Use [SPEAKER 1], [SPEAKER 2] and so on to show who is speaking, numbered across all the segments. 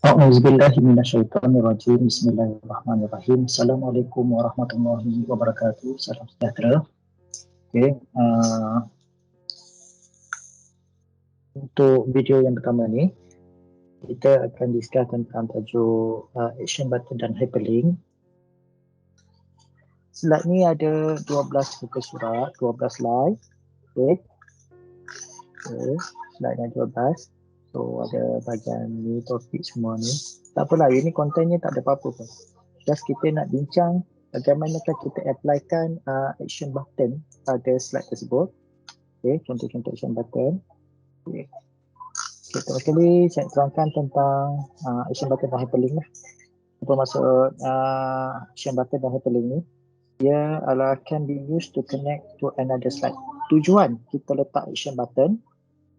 [SPEAKER 1] A'udzubillahi minasyaitonirrajim. Bismillahirrahmanirrahim. Assalamualaikum warahmatullahi wabarakatuh. Salam sejahtera. Okay. Untuk video yang pertama ni, kita akan discuss tentang tajuk action button dan hyperlink. Slide ni ada 12 muka surat, 12 slide. Okay. Slide ni 12. So ada bahagian ni, topik semua ni. Tak apalah, ini kontennya tak ada apa-apa pun. Just kita nak bincang bagaimanakah kita applykan action button pada slide tersebut. Okay, contoh-contoh action button. Okay. Pertama kali saya terangkan tentang action button dan hyperlink lah. Apa maksud action button dan hyperlink ni? Dia adalah can be used to connect to another slide. Tujuan kita letak action button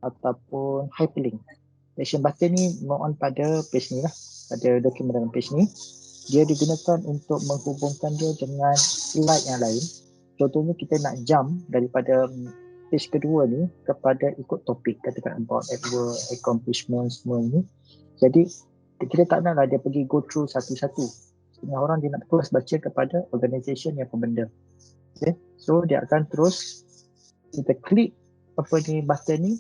[SPEAKER 1] ataupun hyperlink. Action button ni more on pada page ni lah, pada dokumen dalam page ni. Dia digunakan untuk menghubungkan dia dengan slide yang lain. Contohnya kita nak jump daripada page kedua ni kepada ikut topik, katakan about at work, accomplishment semua ni. Jadi kita tak naklah dia pergi go through satu-satu. Setengah orang dia nak terus baca kepada organisation yang pembenda. Okay. So dia akan terus kita klik apa ni button ni.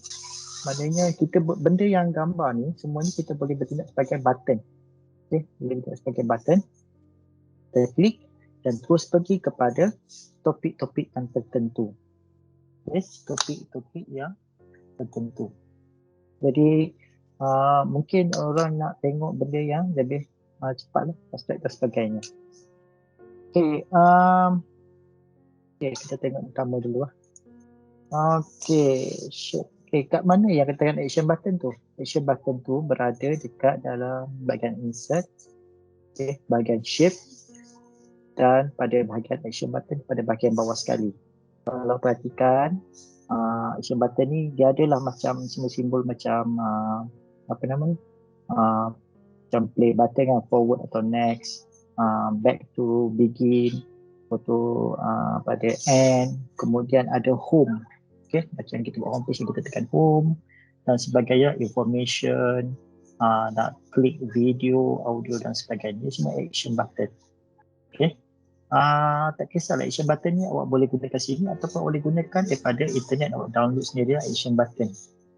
[SPEAKER 1] Maknanya kita benda yang gambar ni semua ni kita boleh bertindak sebagai button. Okay, boleh bertindak sebagai button. Kita klik dan terus pergi kepada topik-topik yang tertentu. Yes, topik-topik yang tertentu. Jadi mungkin orang nak tengok benda yang lebih cepat lah, faster dan sebagainya. Okay, kita tengok pertama dulu lah. Okay, kat mana yang katakan action button tu? Action button tu berada dekat dalam bahagian insert, bahagian shape dan pada bahagian action button pada bahagian bawah sekali. Kalau perhatikan action button ni dia adalah macam simbol-simbol macam macam play button kan, forward atau next, back to begin, atau pada end, kemudian ada home. Okay, macam kita buat homepage kita tekan home dan sebagainya, information, nak klik video, audio dan sebagainya, semua action button. Okay. Tak kisahlah action button ni awak boleh gunakan sini ataupun boleh gunakan daripada internet, awak download sendiri action button.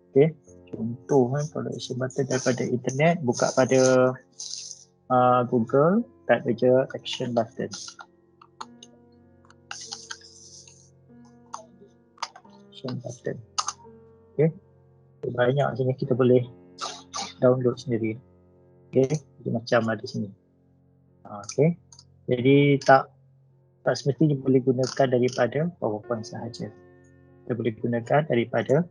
[SPEAKER 1] Okay. Contoh kalau action button daripada internet, buka pada Google, type saja action button. Action button. Okay. Banyak sini kita boleh download sendiri. Okay. Jadi macam ada sini. Okay. Jadi tak semestinya boleh gunakan daripada PowerPoint sahaja. Kita boleh gunakan daripada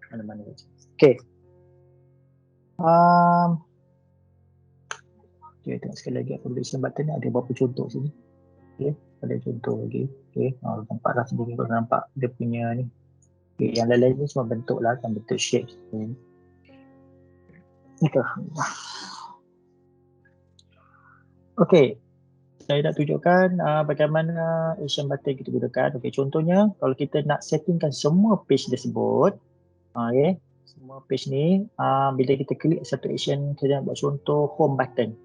[SPEAKER 1] mana-mana saja. Okay. Okay, tengok sekali lagi application button ni ada beberapa contoh sini. Okay, ada contoh lagi. Okay, nampaklah sendiri kalau nampak dia punya ni. Okay, yang lain-lain ni semua bentuk lah, kan bentuk shape. Okay, saya nak tunjukkan bagaimana action button kita gunakan. Okay, contohnya kalau kita nak settingkan semua page tersebut, okay, semua page ni, bila kita klik satu action, kita nak buat contoh home button.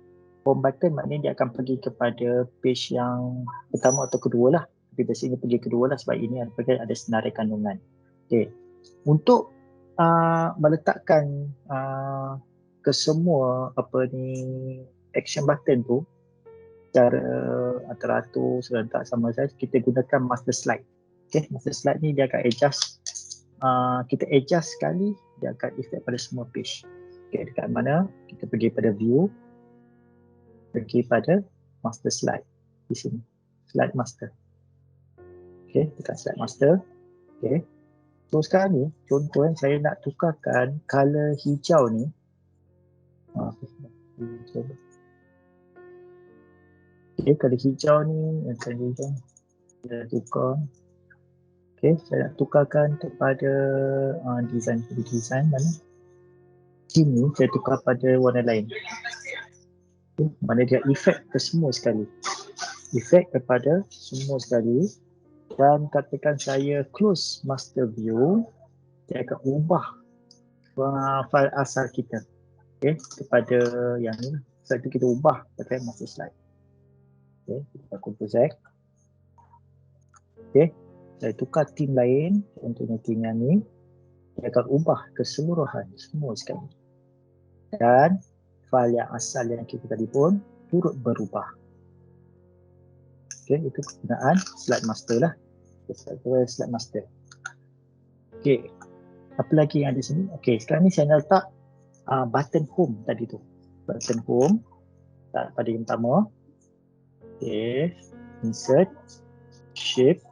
[SPEAKER 1] Home button maknanya dia akan pergi kepada page yang pertama atau kedua lah. Tapi biasanya pergi kedua lah sebab ini ada senarai kandungan. Okay. Untuk meletakkan ke semua action button tu secara teratur serentak sama saja, kita gunakan master slide. Okay, master slide ni dia akan adjust, kita adjust sekali dia akan effect pada semua page. Okay, dekat mana kita pergi pada view, pergi pada master slide di sini, slide master. Okay, tekan slide master. Okay, so sekarang ni contoh saya nak tukarkan color hijau ni. Okay, color hijau ni, color hijau saya tukar. Okay, saya nak tukarkan kepada design mana? Sini saya tukar pada warna lain. Okay, mana dia efek ke semua sekali. Efek kepada semua sekali. Dan katakan saya close master view, dia akan ubah file asal kita. Okay, kepada yang ni lah. Slide tu kita ubah pakai master slide. Okay, kita Ctrl Z. Okay, saya tukar tim lain, contohnya tim yang ni. Dia akan ubah keseluruhan semua sekali. Dan fail yang asal yang kita tadi pun turut berubah. Okay, itu penggunaan slide master lah. Slide master. Okay, apa lagi yang ada sini? Okay, sekarang ni saya nak letak button home tadi tu. Button home, tak pada yang pertama. Okay, insert, shape,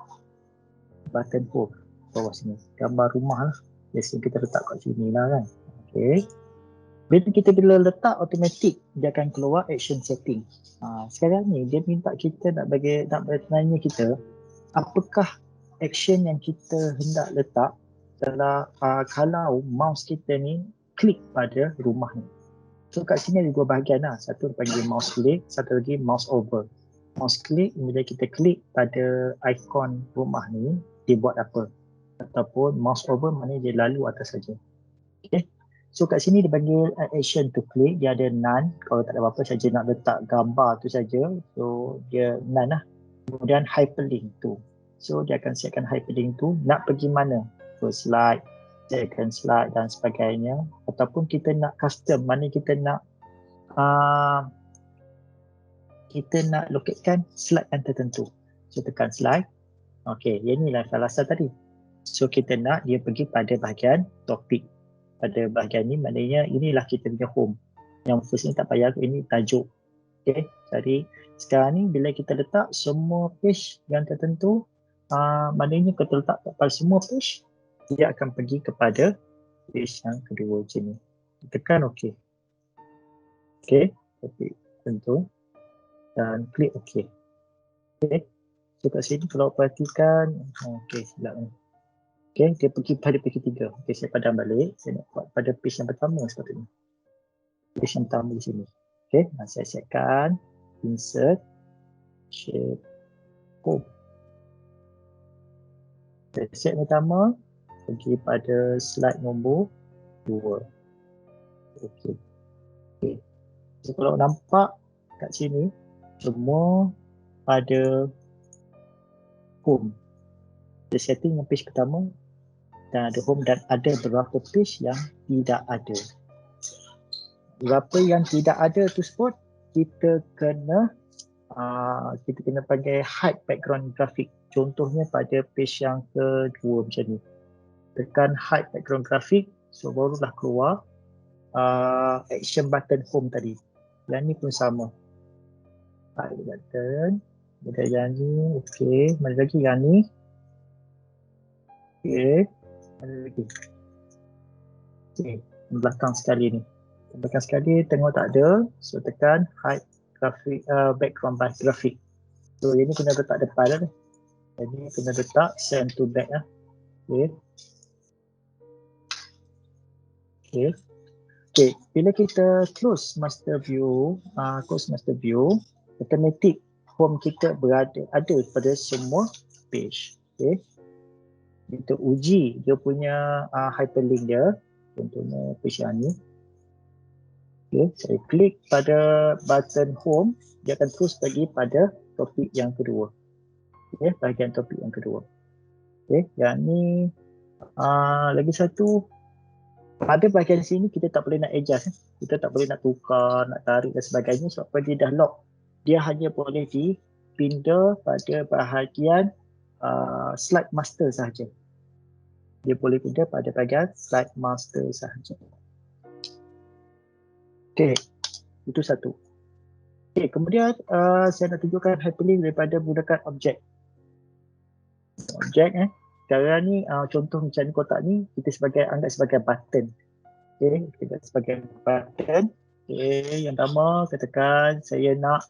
[SPEAKER 1] button home. Bawah sini, gambar rumah lah. Biasanya kita letak kat sini lah kan. Okay. Bila letak automatik, dia akan keluar action setting. Sekarang ni dia minta kita nak tanya kita apakah action yang kita hendak letak kalau mouse kita ni klik pada rumah ni. So kat sini ada dua bahagian lah. Satu panggil mouse click, satu lagi mouse over. Mouse click, bila kita klik pada ikon rumah ni, dia buat apa? Ataupun mouse over maknanya dia lalu atas saja. Okay. So kat sini dia panggil action to click, dia ada none. Kalau tak ada apa-apa saja nak letak gambar tu saja, so dia none lah. Kemudian hyperlink tu, so dia akan siapkan hyperlink tu nak pergi mana, first slide, second slide dan sebagainya. Ataupun kita nak custom, mana kita nak locatekan slide yang tertentu. So tekan slide. Okay, yang inilah salah satu tadi. So kita nak dia pergi pada bahagian topik. Pada bahagian ni maknanya inilah kita punya home. Yang first ni tak payah, ini tajuk. Okay, jadi sekarang ni bila kita letak semua page yang tertentu, maknanya kita letak pada semua page, dia akan pergi kepada page yang kedua macam ni. Tekan OK. Okay, topik tentu dan klik OK. Okay, so kat sini kalau perhatikan, okay, silap ni. Okay, dia pergi pada page ketiga. Okay, saya padam balik. Saya nak buat pada page yang pertama sepatutnya. Page yang pertama di sini. Okay, saya siapkan insert, shape, home. Saya set pertama, pergi pada slide nombor 2. Okay. Okay. So kalau nampak kat sini, semua pada home. Ada setting yang page pertama, dan ada home, dan ada beberapa page yang tidak ada. Berapa yang tidak ada tu spot, kita kena pakai hide background graphic. Contohnya pada page yang kedua macam ni. Tekan hide background graphic, so barulah keluar action button home tadi. Yang ni pun sama. Hide button. Ada yang ni, okey. Mana lagi yang ni? Okey. Mana lagi? Okey, belakang sekali ni. Belakang sekali tengok tak ada, so tekan hide graphic, background by graphic. So yang ni kena letak depan lah. Jadi kena letak send to back lah. Okey. Okey. Okey, bila kita close master view, automatic home kita ada pada semua page. Okey. Kita uji dia punya hyperlink dia. Contohnya page yang ni. Okay, saya klik pada button home, dia akan terus pergi pada topik yang kedua. Okay, bahagian topik yang kedua. Okay, yang ni lagi satu, pada bahagian sini kita tak boleh nak adjust. Kita tak boleh nak tukar, nak tarik dan sebagainya sebab dia dah lock. Dia hanya boleh dipindah pada bahagian slide master sahaja. Dia boleh pindah pada bahagian slide master sahaja. Okay, itu satu. Okay, kemudian saya nak tunjukkan hyperlink daripada menggunakan objek. Objek sekarang ni contoh macam ni, kotak ni kita anggap sebagai button. Okay, kita anggap sebagai button. Okay, yang pertama katakan saya nak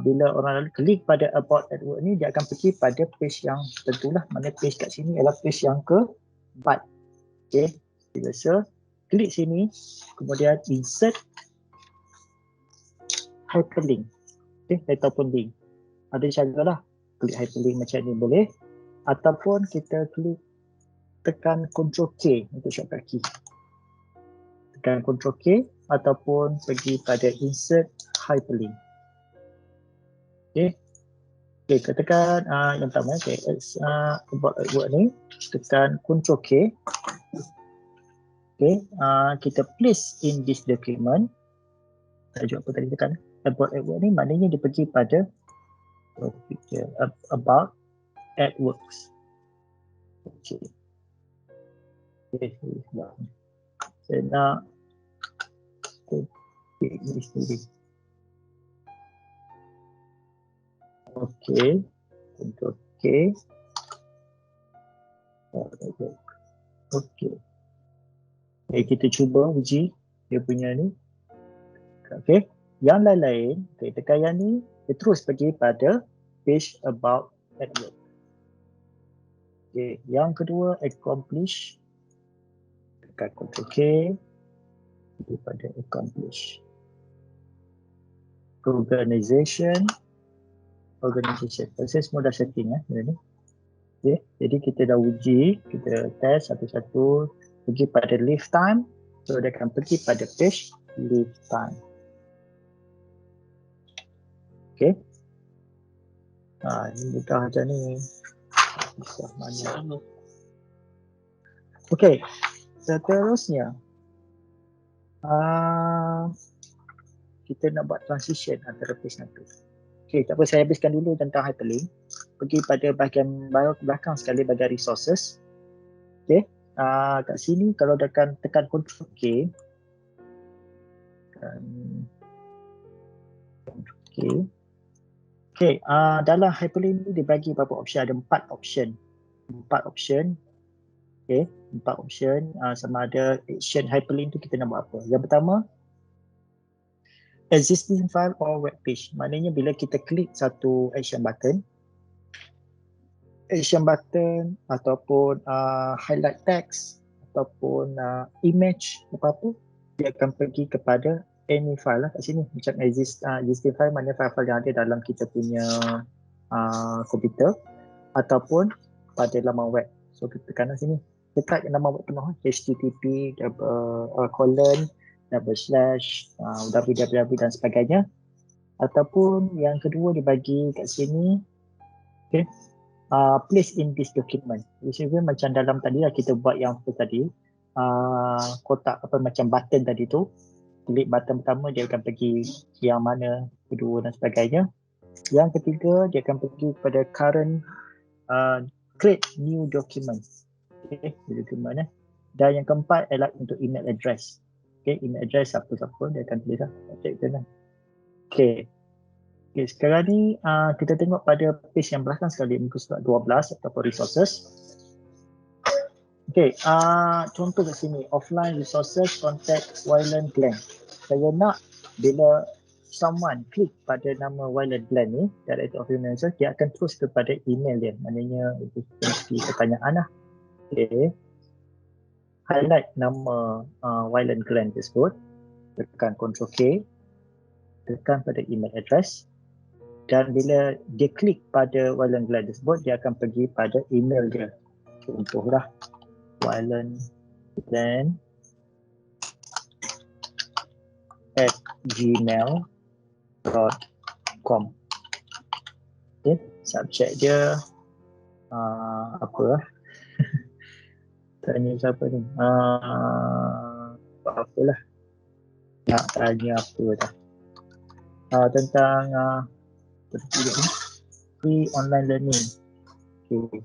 [SPEAKER 1] bila orang lalu klik pada about Edward ni, dia akan pergi pada page yang tentulah. Mana page kat sini adalah page yang keempat. Okay, biasa klik sini, kemudian insert hyperlink. Okay, ataupun link. Ada cara lah. Klik hyperlink macam ni boleh. Ataupun kita klik, tekan Ctrl K untuk shortcut key. Tekan Ctrl K ataupun pergi pada insert hyperlink. Okay. Okay, tekan yang pertama, okay, about work ni, tekan Ctrl K. Okay, kita place in this document. Tajuk apa tadi tekan? About work ni maknanya dia pergi pada about works. Okay. Okay, saya nak ini sendiri. Okay, Ctrl K. Okay. Okay, kita cuba uji dia punya ni. Okay, yang lain-lain, okay, tekan yang ni, dia terus pergi pada page about work. Okay, yang kedua, accomplish. Tekan Ctrl K. Pergi pada accomplish. Organization. Saya semua dah setting ni. Okay, jadi kita dah uji, kita test satu-satu, pergi pada leave time. So dia akan pergi pada page leave time. Okay. Ini mudah aja ni. Okay. Seterusnya, kita nak buat transition antara page dan page. Okay, tak apa, saya habiskan dulu tentang hyperlink. Pergi pada bahagian belakang sekali, bahagian resources. Okay. Kat sini kalau tekan Ctrl K. Okay, dalam hyperlink ni dibagi beberapa option, ada 4 option. 4 option. Okay, 4 option. Sama ada action hyperlink tu kita nak buat apa. Yang pertama, existing file or web page. Maknanya bila kita klik satu action button ataupun highlight text ataupun image apa-apa, dia akan pergi kepada any file lah kat sini. Macam existing file, maknanya file-file yang ada dalam kita punya komputer ataupun pada laman web. So kita tekan sini, kita type laman web penuh, http www dan sebagainya. Ataupun yang kedua dibagi kat sini, okay, place in this document. Basically macam dalam tadi lah kita buat yang tadi, kotak apa macam button tadi tu, klik button pertama dia akan pergi yang mana, kedua dan sebagainya. Yang ketiga dia akan pergi kepada current create new document. Okay, document. Dan yang keempat adalah untuk email address. Okay, email address siapa-siapa dia akan tulis lah. Okay. Okay, sekarang ni kita tengok pada page yang belakang sekali, muka surat 12 ataupun resources. Okay, contoh kat sini, offline resources, contact Wyland Glenn. Saya nak bila someone klik pada nama Wyland Glenn ni, Director of Human Resources, dia akan terus kepada email dia. Maknanya itu mesti pertanyaan lah. Okay. Highlight nama Wyland Glenn tersebut. Tekan Ctrl K. Tekan pada email address. Dan bila dia klik pada Wyland Glenn tersebut, dia akan pergi pada email dia. Contohlah wyland@gmail.com. Okay, subjek dia apa lah? Tanya siapa ni? Apalah. Nak tanya apa dah? Tentang free online learning. Okay.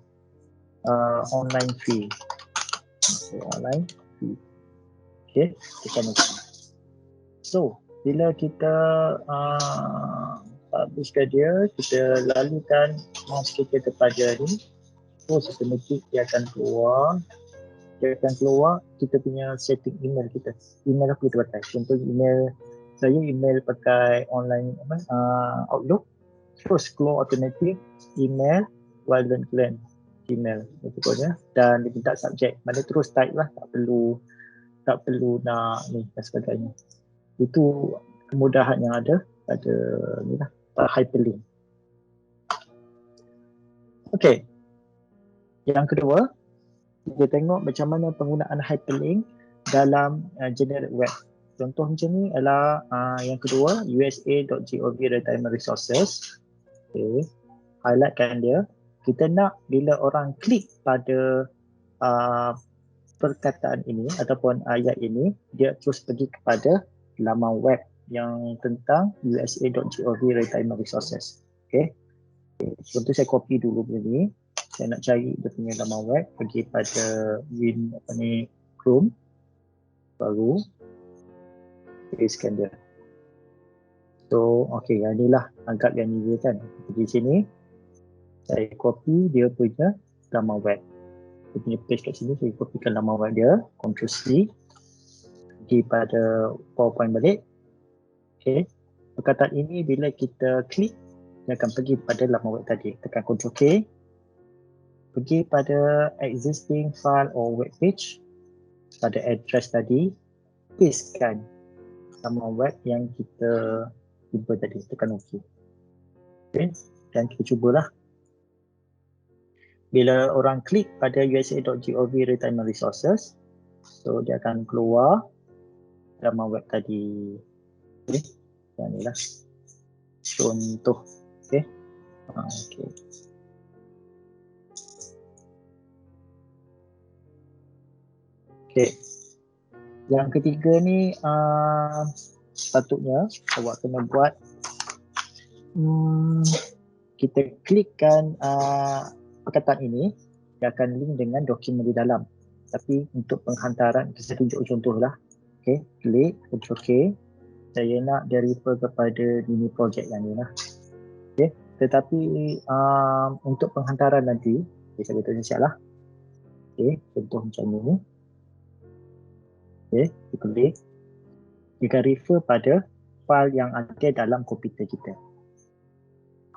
[SPEAKER 1] Online fee. Okay, online fee. Okay, kita nak. So, bila kita publishkan dia, kita lalukan mouse kita kepada ni. So, automatic dia akan keluar. Kita punya setting email kita. Email apa kita pakai? Contoh email saya, email pakai online Outlook. Terus keluar automatic email Wyland Glenn email pokoknya, dan dia minta subjek. Mana terus type lah, tak perlu nak ni dan sebagainya. Itu kemudahan yang ada pada ni lah, hyperlink. Okay. Yang kedua, kita tengok macam mana penggunaan hyperlink dalam generate web. contoh macam ni adalah yang kedua, USA.gov retirement resources. Okay, highlightkan dia. Kita nak bila orang klik pada perkataan ini ataupun ayat ini, dia terus pergi kepada laman web yang tentang USA.gov retirement resources. Okay. Contoh saya copy dulu benda ni. Saya nak cari dia punya laman web, pergi pada Chrome baru, scan dia. So, okay, yang inilah anggap yang ni kan. Di sini saya copy dia punya laman web. Dia punya page kat sini, saya copykan laman web dia, Ctrl C, pergi pada PowerPoint balik. Okay. Perkataan ini bila kita klik, dia akan pergi pada laman web tadi. Tekan Ctrl K, pergi pada existing file or web page, pada address tadi, pastekan laman web yang kita jumpa tadi, tekan OK. Okay. Dan kita cubalah. Bila orang klik pada USA.gov retirement resources, so dia akan keluar laman web tadi. Okay. Yang ni lah contoh. Okay. Okay. Okay. Yang ketiga ni sepatutnya awak kena buat kita klikkan perkataan ini, dia akan link dengan dokumen di dalam. Tapi untuk penghantaran, saya tunjuk contoh lah. Okay, klik, Ctrl K. Saya nak dia refer kepada mini project yang ni lah. Okay, tetapi untuk penghantaran nanti, saya betul siap lah. Okay, contoh macam ni. Okay, kita klik. Dia akan refer pada file yang ada dalam komputer kita.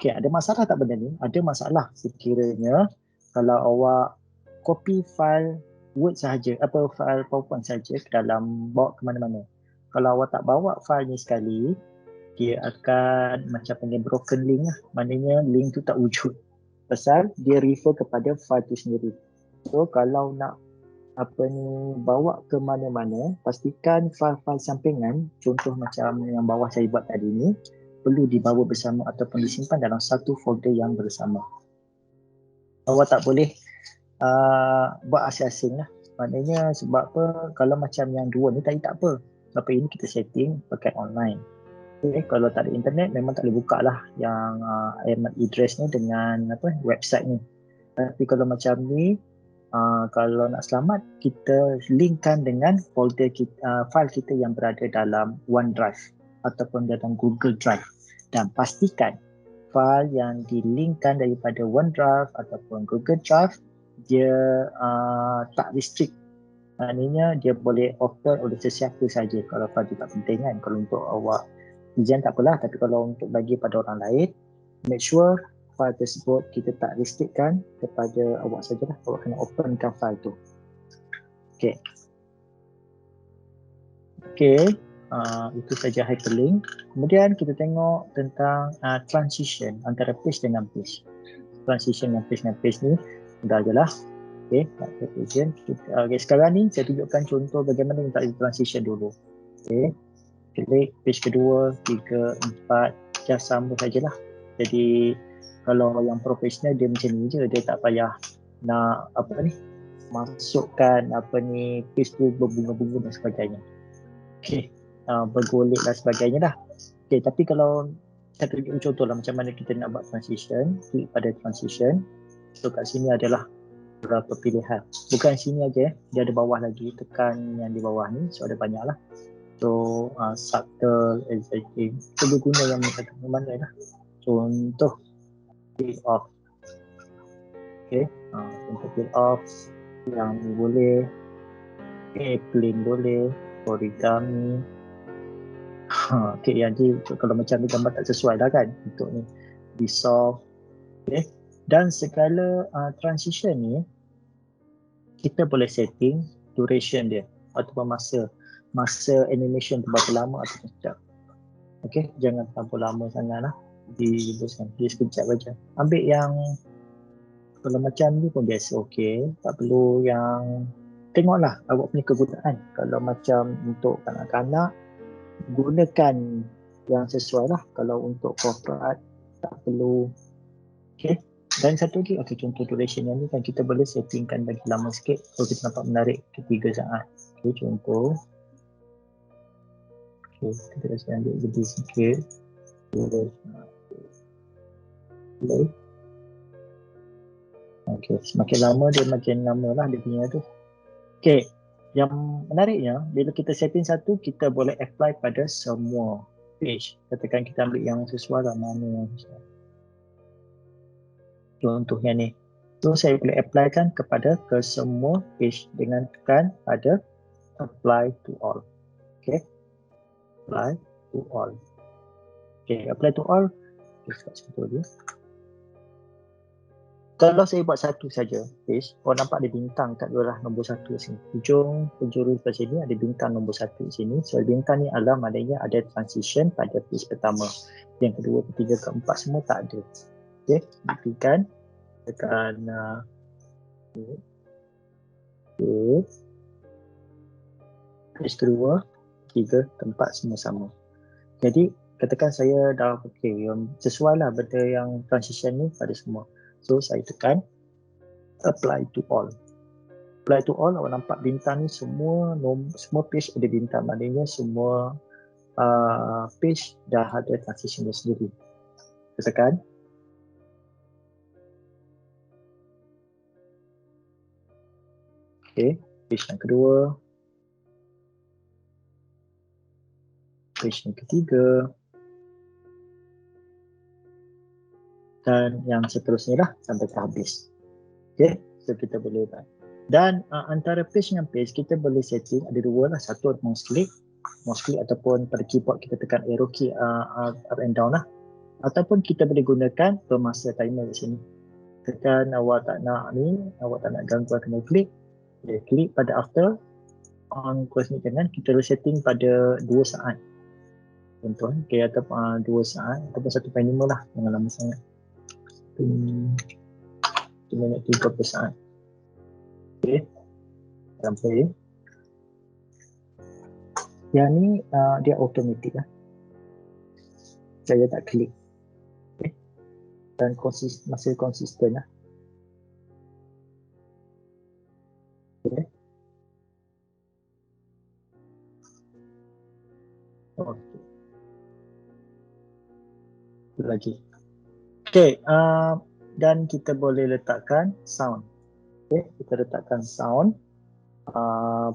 [SPEAKER 1] Okay, ada masalah tak benda ni? Ada masalah sekiranya kalau awak copy file Word sahaja, apa file PowerPoint sahaja ke dalam, bawa ke mana-mana. Kalau awak tak bawa file ni sekali, dia akan macam panggil broken link lah. Maknanya link tu tak wujud. Pasal dia refer kepada file tu sendiri. So kalau nak bawa ke mana-mana, pastikan file-file sampingan, contoh macam yang bawah saya buat tadi ni, perlu dibawa bersama ataupun disimpan dalam satu folder yang bersama. Awak tak boleh buat asing-asing lah. Maknanya sebab apa, kalau macam yang dua ni tadi tak apa. Sebab ini kita setting pakai online. Okay, kalau tak ada internet memang tak boleh buka lah yang address ni dengan website ni. Tapi kalau macam ni, kalau nak selamat, kita linkkan dengan folder kita, file kita yang berada dalam OneDrive ataupun dalam Google Drive, dan pastikan file yang dilinkkan daripada OneDrive ataupun Google Drive dia tak restrict. Maknanya dia boleh open oleh sesiapa saja kalau file itu tak penting kan. Kalau untuk awak ujian tak apalah, tapi kalau untuk bagi pada orang lain, make sure file tersebut kita tak restrictkan kepada awak sajalah. Awak kena openkan file tu. Okay. Okay. Itu saja hyperlink. Kemudian kita tengok tentang transition antara page dengan page. Transition dengan page ni mudah je lah. Okay, okay, sekarang ni saya tunjukkan contoh bagaimana kita transition dulu. Okay, klik page kedua, 3, 4, just sama sajalah. Jadi kalau yang profesional dia macam ni je, dia tak payah nak masukkan page tu berbunga-bunga dan sebagainya. Okay. Bergolek dan sebagainya dah. Okay, tapi kalau saya tunjuk contoh lah macam mana kita nak buat transition, klik pada transition. So kat sini adalah beberapa pilihan. Bukan sini aja, dia ada bawah lagi, tekan yang di bawah ni, so ada banyak lah. So subtle, exciting, kita guna yang mana lah. Contoh peel off. Okay, contoh peel off yang ni boleh, plain boleh, origami. Okay, jadi kalau macam ni gambar tak sesuai dah kan untuk ni dissolve. Okay, dan segala transition ni kita boleh setting duration dia ataupun masa animation tu berapa lama atau sekejap. Okay, jangan terlalu lama sangat lah, dihembuskan dia sekejap saja. Ambil yang kalau macam ni pun biasa, okay, tak perlu yang, tengoklah awak punya kegunaan. Kalau macam untuk kanak-kanak, gunakan yang sesuai lah. Kalau untuk corporate tak perlu. Okay. Dan satu lagi, okay, contoh duration yang ni kan kita boleh settingkan lagi lama sikit kalau kita nampak menarik ke 3 saat. Okay, contoh. Okay, kita kasi ambil lebih sikit. Boleh. Okay, semakin lama dia makin lama lah dia punya tu. Okay, yang menariknya bila kita setting satu, kita boleh apply pada semua page. Katakan kita ambil yang sesuai lah, mana yang sesuai. Contohnya ni. So saya boleh applykan kepada semua page dengan tekan pada apply to all. Okay, apply to all. Okay, apply to all. Okay, contoh dia. Kalau saya buat satu saja page, orang nampak ada bintang kat luar nombor satu sini. Hujung penjuru kat sini ada bintang nombor satu sini. So bintang ni adalah maknanya ada transition pada page pertama. Yang kedua, ketiga, keempat semua tak ada. Okay, buktikan. Tekan page kedua, ketiga, keempat semua sama. Jadi katakan saya dah sesuai lah benda yang transition ni pada semua. So saya tekan apply to all. Apply to all, awak nampak bintang ni semua page ada bintang. Maknanya semua page dah ada transition dia sendiri. Tekan. Okay, page yang kedua. Page yang ketiga. Dan yang seterusnya lah sampai ke habis. Okay, so kita boleh buat. Dan antara page dengan page kita boleh setting ada dua lah. Satu mouse click ataupun pada keyboard kita tekan arrow key up and down lah. Ataupun kita boleh gunakan pemasa timer di sini. Tekan awak tak nak ni, awak tak nak gangguan kena klik. Okay, klik pada after on course ni dengan kita boleh setting pada 2 saat. Contoh, okay, ataupun 2 saat ataupun 1.5 lah, jangan lama sangat. 1 minit 30 saat. Okay, sampai. Yang ni dia automatic lah. Saya tak klik. Okay. Dan masih konsisten lah. Okay. Okay. Lagi. Okay, dan kita boleh letakkan sound. Okay, kita letakkan sound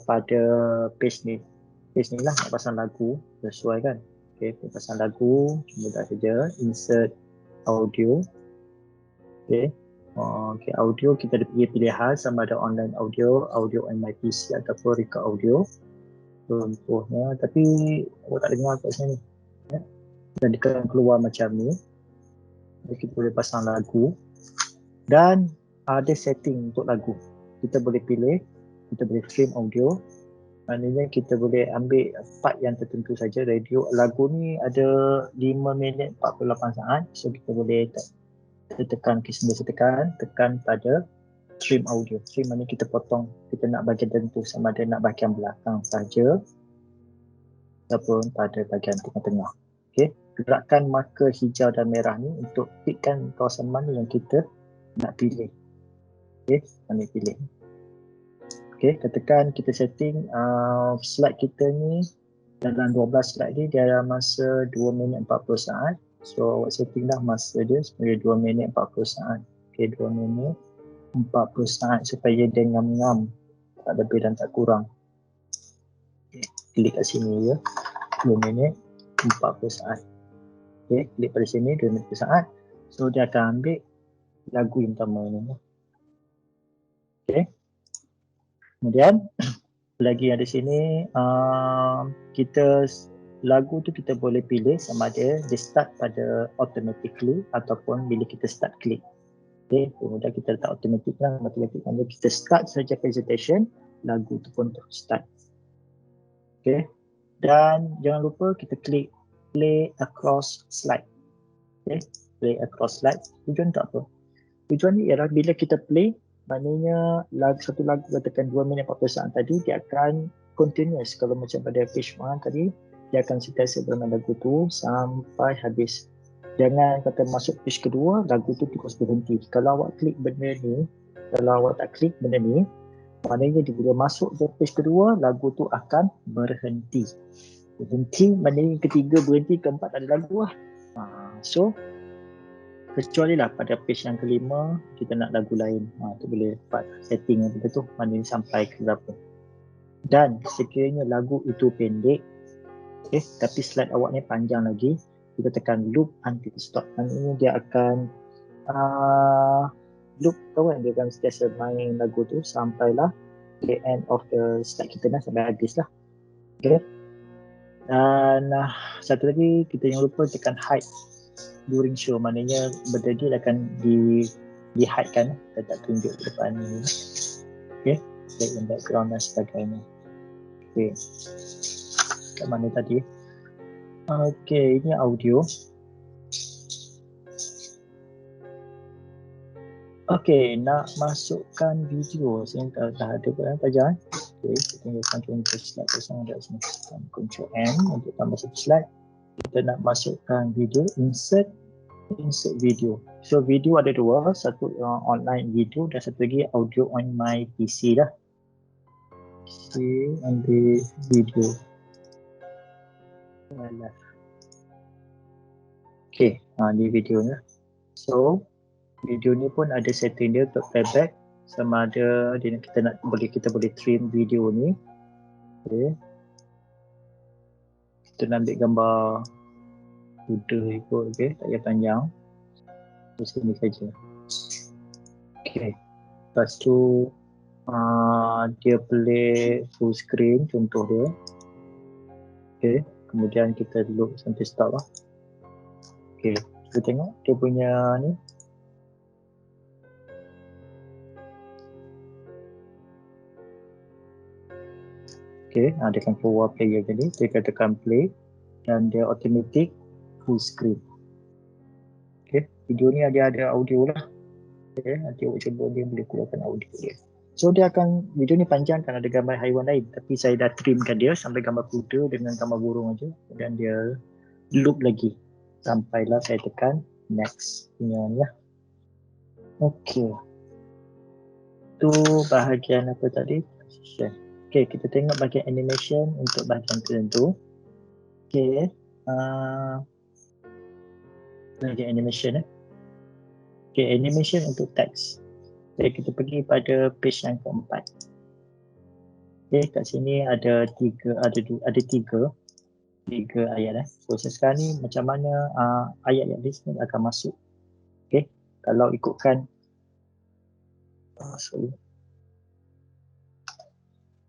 [SPEAKER 1] pada page ni. Page ni lah nak pasang lagu, sesuai kan. Okay, pasang lagu, mudah saja. Insert audio. Okay, okay, audio kita ada pilihan sama ada online audio, audio on my PC ataupun record audio. Contohnya, tapi awak tak dengar kat sini. Ya. Dan dia akan keluar macam ni. Jadi kita boleh pasang lagu. Dan ada setting untuk lagu. Kita boleh pilih, kita boleh stream audio. Maknanya kita boleh ambil part yang tertentu saja. Radio lagu ni ada 5 minit 48 saat. So kita boleh tekan pada stream audio. Stream maknanya kita potong. Kita nak bahagian tertentu sama ada nak bahagian belakang saja ataupun pada bahagian tengah-tengah. Okay. Gerakkan marker hijau dan merah ni untuk pilihkan kawasan mana yang kita nak pilih. Okay, mana pilih. Okay, katakan kita setting slide kita ni dalam 12 slide ni dia ada masa 2 minit 40 saat. So awak setting dah masa dia sebagai 2 minit 40 saat. Okay, 2 minit 40 saat supaya dia ngam-ngam, tak lebih dan tak kurang. Okay, klik kat sini je, 2 minit 40 saat. Okay, klik pada sini 2 minit per saat. So dia akan ambil lagu yang pertama ni. Okay. Kemudian lagi ada sini kita lagu tu kita boleh pilih sama ada dia start pada automatically ataupun bila kita start klik. Okay, kemudian kita letak automatic lah, kalau kita start saja presentation, lagu tu pun terus start. Okay, dan jangan lupa kita klik play across slide. Okay, play across slide. Tujuan untuk apa? Tujuan ni ialah bila kita play, maknanya satu lagu katakan 2 minit 40 saat tadi, dia akan continuous. Kalau macam pada page 1 tadi, dia akan sentiasa bermain lagu tu sampai habis. Jangan kata masuk page kedua, lagu tu terus berhenti. Kalau awak klik benda ni, kalau awak tak klik benda ni, maknanya bila masuk ke page kedua, lagu tu akan berhenti. Berhenti, maknanya ketiga berhenti, keempat ada lagu lah. So, kecuali lah pada page yang kelima, kita nak lagu lain. Tu boleh buat setting yang betul tu, maknanya sampai ke berapa. Dan sekiranya lagu itu pendek, tapi slide awak ni panjang lagi, kita tekan loop until stop. Maknanya dia akan loop tahu kan, dia akan sentiasa main lagu tu sampailah the end of the slide kita dah, sampai habis lah. Okay. Dan satu lagi kita jangan lupa tekan hide during show, maknanya benda ni akan di hide kan, kita tak tunjuk ke depan ni. Okay, play in background dan sebagainya. Okay, kat mana tadi? Okay, ini audio. Okay, nak masukkan video. Saya dah ada pada tajam. Okay, kita tinggalkan contoh slide kosong kat sini. Ctrl N untuk tambah satu slide. Kita nak masukkan video, insert video. So video ada dua, satu online video dan satu lagi audio on my PC dah. PC ambil video. Okay, ni videonya. So video ni pun ada setting dia untuk playback, sama ada kita boleh trim video ni. Okay. Kita nak ambil gambar kuda ikut, okay, tak payah panjang. Di sini saja. Okay. Lepas tu dia play full screen contoh dia. Okay. Kemudian kita loop sampai stop lah. Okay. Kita tengok dia punya ni. Okay, dia akan keluar player tadi, dia akan tekan play dan dia automatic full screen. Okay, video ni ada audio lah. Okay, nanti awak cuba dia boleh keluarkan audio dia. So dia akan, video ni panjang kan, ada gambar haiwan lain, tapi saya dah trimkan dia sampai gambar kuda dengan gambar burung aja, dan dia loop lagi sampailah saya tekan next punya ni lah. Okay, tu bahagian apa tadi? Okay, kita tengok bahagian animation untuk bahagian tertentu. Okay, bahagian animation. Okay, animation untuk teks. Okay, kita pergi pada page yang keempat. Okay, kat sini ada tiga ayat. So sekarang ni macam mana ayat yang list ni akan masuk. Okay, kalau ikutkan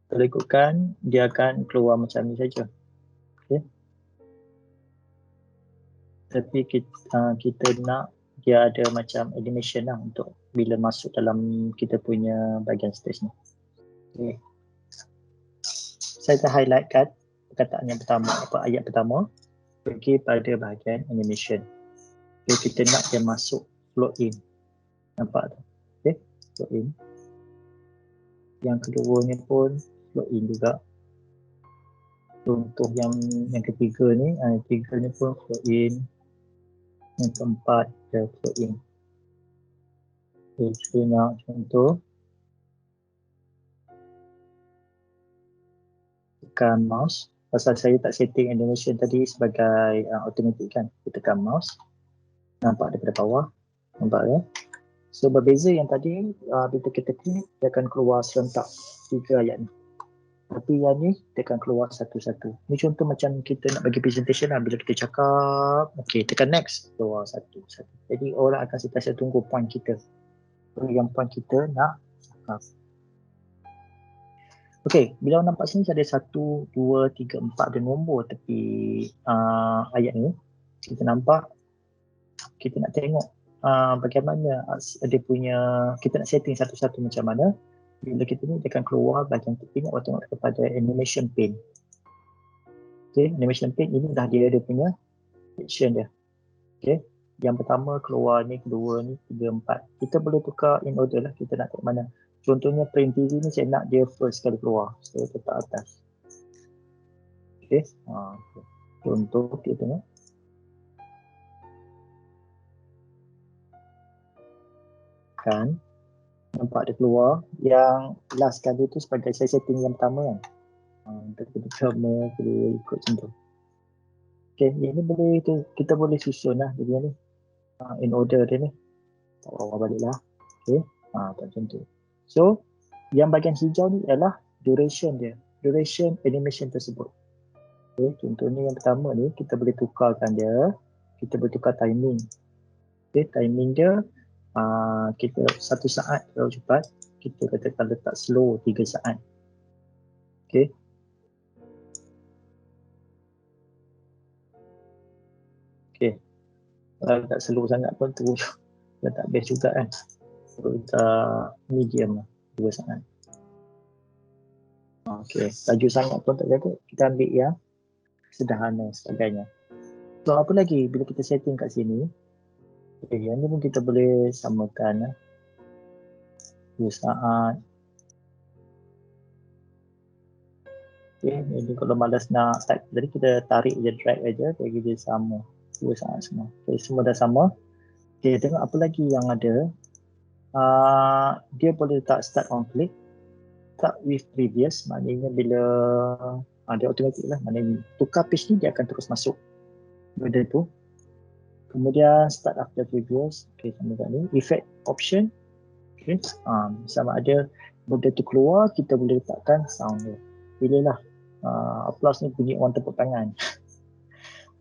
[SPEAKER 1] kalau ikutkan, dia akan keluar macam ni saja. Okay. Tapi kita nak dia ada macam animation lah untuk bila masuk dalam kita punya bahagian stage ni. Okay. Saya dah highlightkan perkataan yang pertama, ayat pertama, pergi pada bahagian animation. Okay, kita nak dia masuk float in. Nampak tu? Okay, float in. Yang keduanya pun float in juga. Contoh yang ketiga ni, tiga ni pun float in. Yang keempat dia float in. Okay, kita nak contoh. Tekan mouse. Pasal saya tak setting animation tadi sebagai automatic kan. Kita tekan mouse. Nampak daripada bawah. Nampak ya? So berbeza yang tadi, bila kita klik, dia akan keluar serentak 3 ayat ni. Tapi yang ni, dia akan keluar satu-satu. Ni contoh macam kita nak bagi presentation lah. Bila kita cakap, okay, tekan next, keluar satu-satu. Jadi orang akan sentiasa tunggu point kita. So yang point kita nak cakap. Okay, bila orang nampak sini ada 1, 2, 3, 4 ada nombor tepi ayat ni. Kita nampak, kita nak tengok bagaimana dia punya, kita nak setting satu-satu macam mana. Bila kita ni dia akan keluar bahagian tepi ni, tengok kepada animation pane. Okay, animation pane ini dah dia punya action dia. Okay, yang pertama keluar ni, kedua ni, 3, 4. Kita boleh tukar in order lah, kita nak tengok mana. Contohnya print TV ni saya nak dia first sekali keluar, so letak atas. Okay. Okay. Contoh kita tengok. Kan nampak dia keluar. Yang last kali tu sebagai saya setting yang pertama kan. Pertama kedua ikut macam tu. Okay, ini boleh kita boleh susun lah dia ni. In order dia ni. Tak bawah balik lah. Okay. Macam tu. So, yang bahagian hijau ni adalah duration dia. Duration animation tersebut. Okay, contohnya yang pertama ni kita boleh tukarkan dia. Kita boleh tukar timing. Okay, timing dia kita 1 saat kalau cepat. Kita katakan letak slow 3 saat. Okay. Okay. Kalau tak slow sangat pun tu dah tak best juga kan. Kita medium lah 2 saat. Okay. Laju sangat pun tak jaga. Kita ambil yang sederhana sebagainya. So apa lagi bila kita setting kat sini. Okay, yang ni pun kita boleh samakan 2 saat. Okay, jadi kalau malas nak type tadi kita tarik je, drag aja, bagi dia sama 2 saat semua. Okay, semua dah sama. Okay, tengok apa lagi yang ada. Dia boleh letak start on click, start with previous, maknanya bila dia automatic lah, maknanya tukar page ni dia akan terus masuk benda tu. Kemudian start after previous, okay, sama kat ni. Effect option, okay, sama ada benda tu keluar, kita boleh letakkan sound dia. Pilihlah applause ni bunyi orang tepuk tangan.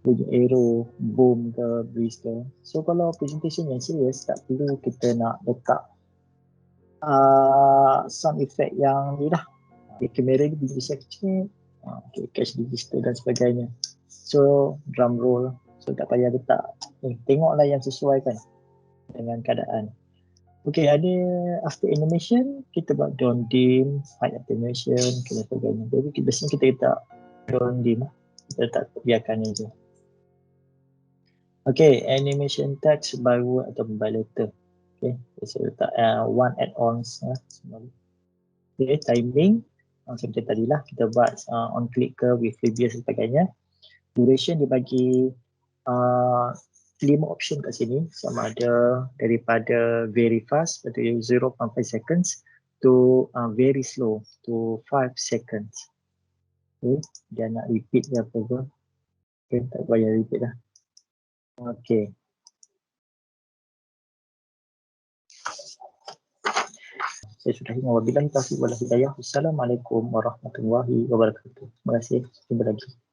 [SPEAKER 1] Bunyi arrow, boom ke, breeze ke. So kalau presentation yang serius, tak perlu kita nak letak sound effect yang ni lah. Kamera ni bunyi kecil, catch digital dan sebagainya. So drum roll, so tak payah letak. Tengoklah yang sesuai kan dengan keadaan. Okay, ada after animation kita buat down dim, high attenuation dan sebagainya. Jadi biasanya kita letak down dim, kita tak biarkan je. Okay, animation text by word atau by letter. Okay, saya letak one add-ons semua. Okay, timing seperti tadi lah kita buat on click ke, with previous dan sebagainya. Duration dibagi 5 option kat sini, sama ada daripada very fast iaitu 0.5 seconds to very slow to 5 seconds. Okay, dia nak repeat ke apa ke. Okay, tak payah repeat lah. Okay. Saya sudahi, wabillahi taufiq wal hidayah. Wassalamualaikum warahmatullahi wabarakatuh. Terima kasih. Jumpa lagi.